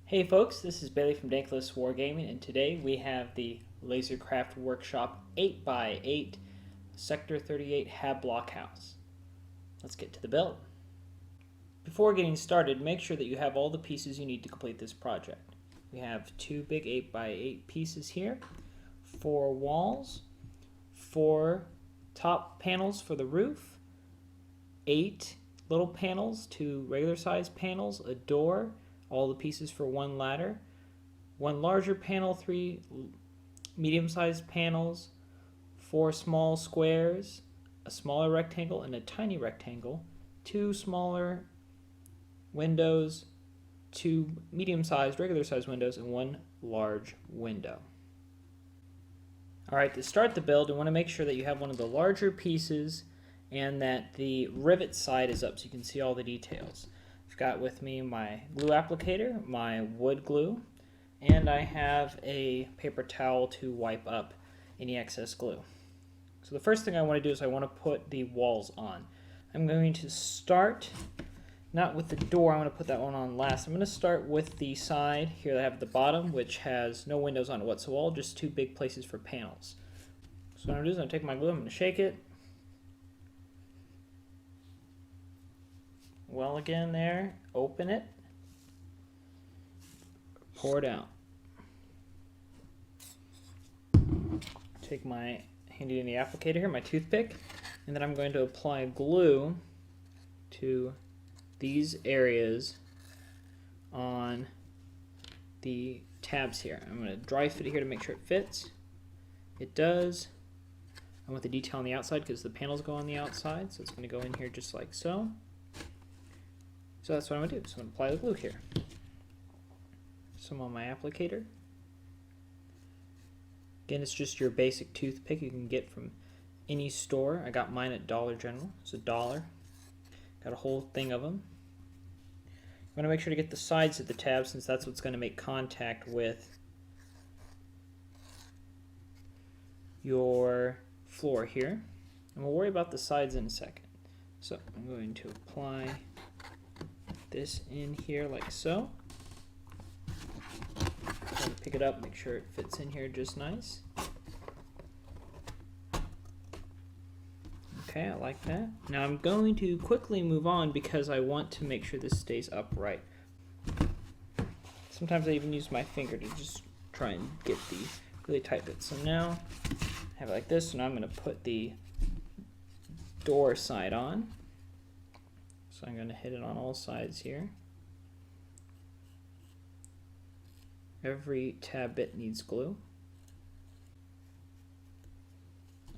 Hey folks, this is Bailey from Dankless Wargaming, and today we have the Lasercraft Workshop 8x8 Sector 38 Hab Blockhouse. Let's get to the build. Before getting started, make sure that you have all the pieces you need to complete this project. We have two big 8x8 pieces here, 4 walls, 4 top panels for the roof, 8 little panels, 2 regular size panels, a door, all the pieces for 1 ladder, 1 larger panel, 3 medium-sized panels, 4 small squares, a smaller rectangle and a tiny rectangle, 2 smaller windows, 2 medium-sized, regular-sized windows, and 1 large window. Alright, to start the build, you want to make sure that you have one of the larger pieces and that the rivet side is up so you can see all the details. I've got with me my glue applicator, my wood glue, and I have a paper towel to wipe up any excess glue. So the first thing I want to do is I want to put the walls on. I'm going to start not with the door, I'm going to put that one on last. I'm going to start with the side here that I have at the bottom, which has no windows on it whatsoever, just 2 big places for panels. So what I'm going to do is I'm going to take my glue, I'm going to shake it. Well again there, open it, pour it out. Take my handy dandy applicator here, my toothpick, and then I'm going to apply glue to these areas on the tabs here. I'm going to dry fit it here to make sure it fits. It does. I want the detail on the outside because the panels go on the outside, so it's going to go in here just like so. So that's what I'm going to do. So I'm going to apply the glue here. Some on my applicator. Again, it's just your basic toothpick you can get from any store. I got mine at Dollar General. It's $1. Got a whole thing of them. You want to make sure to get the sides of the tab since that's what's going to make contact with your floor here. And we'll worry about the sides in a second. So I'm going to apply this in here like so. Pick it up, make sure it fits in here just nice. Okay, I like that. Now I'm going to quickly move on because I want to make sure this stays upright. Sometimes I even use my finger to just try and get the really tight bits. So now I have it like this, and I'm going to put the door side on. So I'm going to hit it on all sides here. Every tab bit needs glue.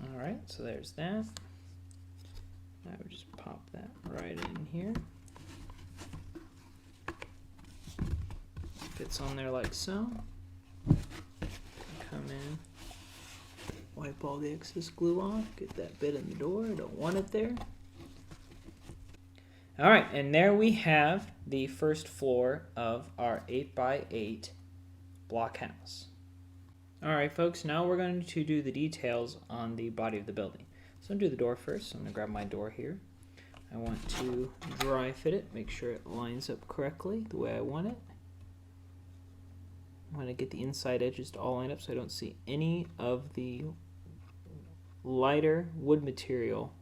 Alright, so there's that. I would just pop that right in here. Fits on there like so. Come in, wipe all the excess glue off, get that bit in the door, I don't want it there. Alright, and there we have the first floor of our 8x8 blockhouse. Alright folks, now we're going to do the details on the body of the building. So I'm going to do the door first. So I'm going to grab my door here. I want to dry fit it, make sure it lines up correctly the way I want it. I want to get the inside edges to all line up so I don't see any of the lighter wood material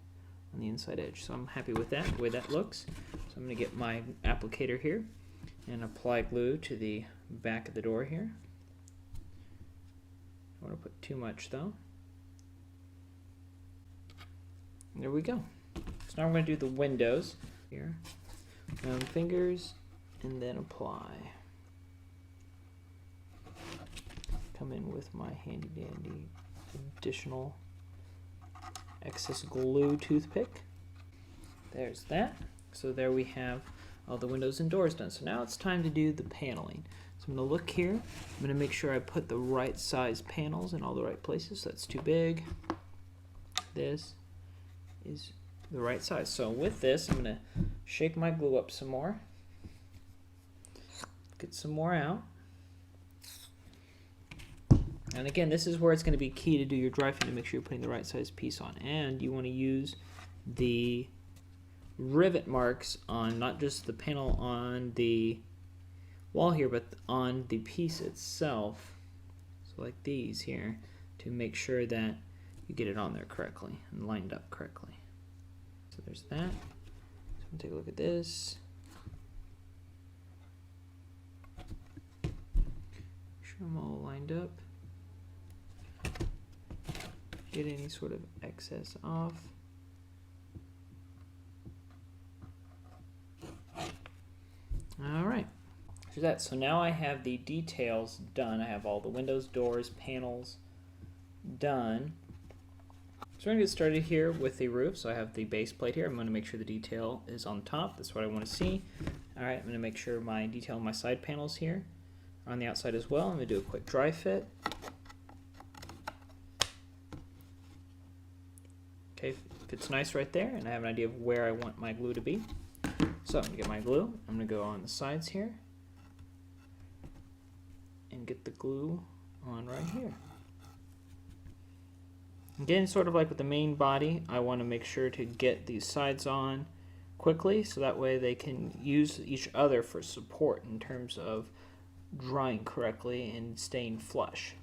on the inside edge. So I'm happy with that, the way that looks. So I'm going to get my applicator here and apply glue to the back of the door here. I don't want to put too much though. And there we go. So now I'm going to do the windows here. Fingers and then apply. Come in with my handy dandy additional excess glue toothpick. There's that. So there we have all the windows and doors done. So now it's time to do the paneling. So I'm going to look here. I'm going to make sure I put the right size panels in all the right places. So that's too big. This is the right size. So with this, I'm going to shake my glue up some more. Get some more out. And again, this is where it's going to be key to do your dry fit to make sure you're putting the right size piece on. And you want to use the rivet marks on not just the panel on the wall here, but on the piece itself, so like these here, to make sure that you get it on there correctly and lined up correctly. So there's that. So we'll take a look at this. Make sure I'm all lined up. Get any sort of excess off. Alright, so that. So now I have the details done. I have all the windows, doors, panels done. So we're going to get started here with the roof. So I have the base plate here. I'm going to make sure the detail is on top. That's what I want to see. Alright, I'm going to make sure my detail on my side panels here are on the outside as well. I'm going to do a quick dry fit. Okay, fits nice right there, and I have an idea of where I want my glue to be. So I'm going to get my glue. I'm going to go on the sides here and get the glue on right here. Again, sort of like with the main body, I want to make sure to get these sides on quickly so that way they can use each other for support in terms of drying correctly and staying flush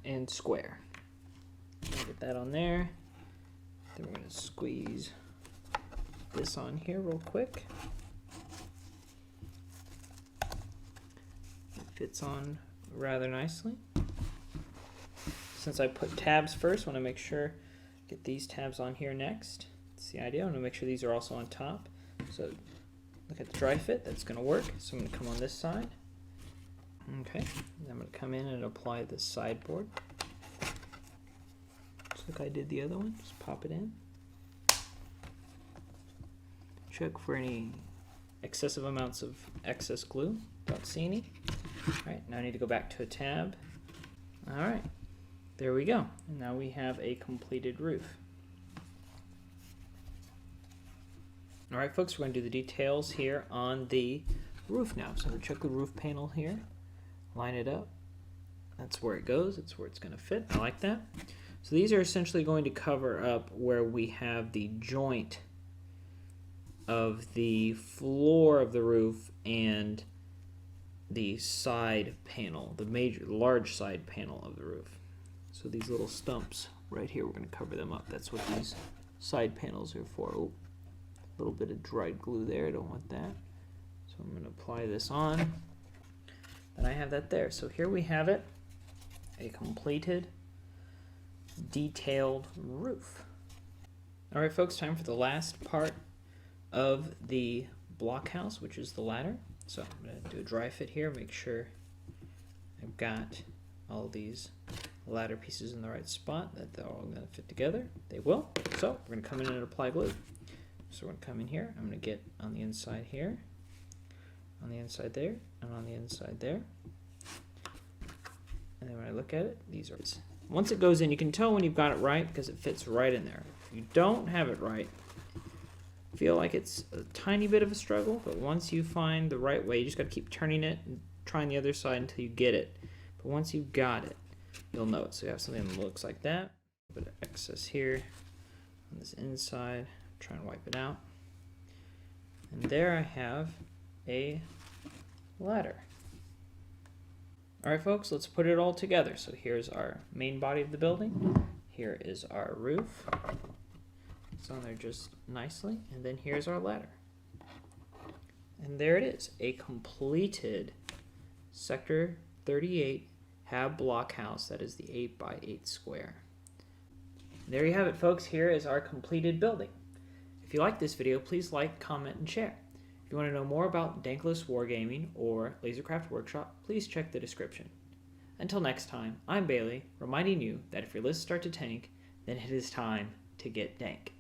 and square. Get that on there. Then we're going to squeeze this on here real quick. It fits on rather nicely. Since I put tabs first, I want to make sure get these tabs on here next. That's the idea. I want to make sure these are also on top. So look at the dry fit. That's going to work. So I'm going to come on this side. Okay. And I'm going to come in and apply the sideboard. Just like I did the other one. Just pop it in. Check for any excessive amounts of excess glue. Don't see any. Alright, now I need to go back to a tab. Alright, there we go. And now we have a completed roof. Alright folks, we're going to do the details here on the roof now. So we'll check the roof panel here. Line it up. That's where it goes. That's where it's going to fit. I like that. So these are essentially going to cover up where we have the joint of the floor of the roof and the side panel, the large side panel of the roof. So these little stumps right here, we're going to cover them up. That's what these side panels are for. Oh, a little bit of dried glue there. I don't want that. So I'm going to apply this on. And I have that there. So here we have it, a completed, detailed roof. All right, folks, time for the last part of the blockhouse, which is the ladder. So I'm going to do a dry fit here, make sure I've got all these ladder pieces in the right spot, that they're all going to fit together. They will. So we're going to come in and apply glue. So we're going to come in here. I'm going to get on the inside here, on the inside there, and on the inside there. And then when I look at it, these are... Once it goes in, you can tell when you've got it right because it fits right in there. If you don't have it right, feel like it's a tiny bit of a struggle, but once you find the right way, you just got to keep turning it and trying the other side until you get it. But once you've got it, you'll know it. So you have something that looks like that. A bit of excess here on this inside. Try and wipe it out. And there I have a ladder. Alright folks, let's put it all together. So here's our main body of the building. Here is our roof. It's on there just nicely. And then here's our ladder. And there it is, a completed Sector 38 Hab blockhouse. That is the 8x8 square. There you have it, folks. Here is our completed building. If you like this video, please like, comment, and share. If you want to know more about Dankless Wargaming or Lasercraft Workshop, please check the description. Until next time, I'm Bailey, reminding you that if your lists start to tank, then it is time to get dank.